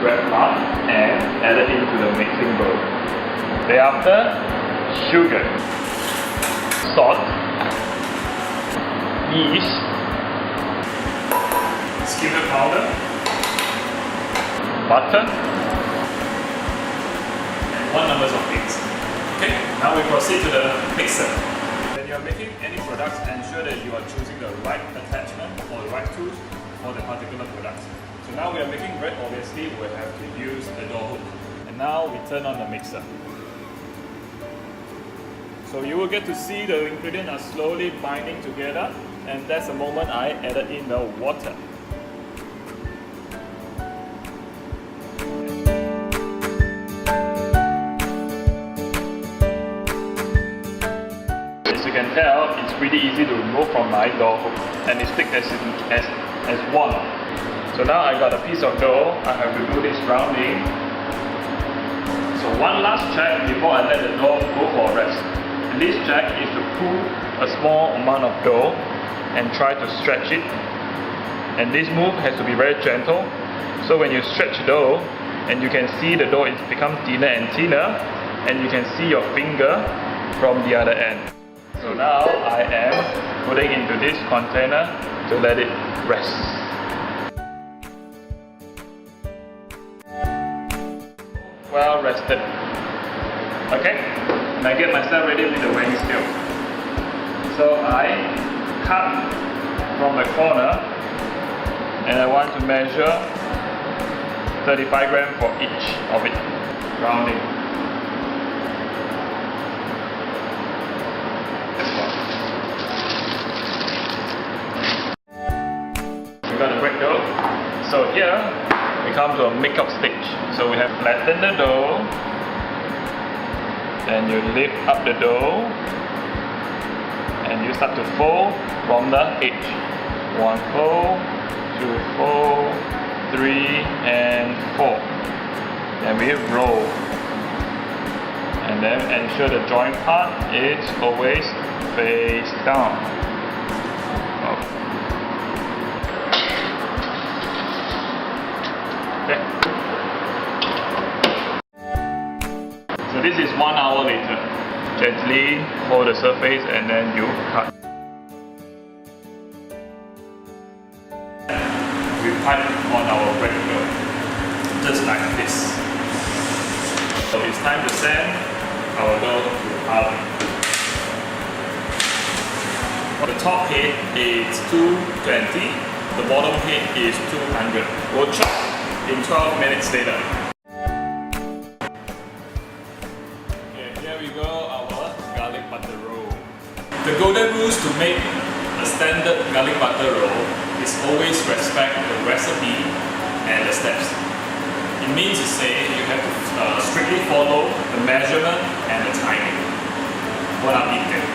bread lump and add it into the mixing bowl. Thereafter, sugar, salt, yeast, skimmed powder, butter, and 1 number of eggs. Okay, now we proceed to the mixer. When you are making any products, ensure that you are choosing the right attachment or the right tools for the particular product. So now we are making bread, obviously we'll have to use the door hook. And now we turn on the mixer. So you will get to see the ingredients are slowly binding together, and that's the moment I added in the water. As you can tell, it's pretty easy to remove from my door hook, and it sticks as one. So now I got a piece of dough. I have to do this rounding. So one last check before I let the dough go for rest. And this check is to pull a small amount of dough and try to stretch it. And this move has to be very gentle. So when you stretch dough, and you can see the dough is become thinner and thinner, and you can see your finger from the other end. So now I am putting into this container to let it rest. Well rested. Okay, and I get myself ready with the weighing scale. So I cut from the corner, and I want to measure 35 grams for each of it, rounding. We got the bread dough. So here we come to a make-up stage. So we have flattened the dough, then you lift up the dough, and you start to fold from the edge. 1 fold, 2 fold, 3 and 4. Then we roll. And then ensure the joint part is always face down. Okay. So this is 1 hour later. Gently hold the surface and then you cut. We pipe on our bread dough, just like this. So it's time to send our dough to oven. The top head is 220, the bottom head is 200. We'll chop in 12 minutes later. Okay, here we go, our garlic butter roll. The golden rules to make a standard garlic butter roll is always respect the recipe and the steps. It means to say you have to strictly follow the measurement and the timing. Bon appétit!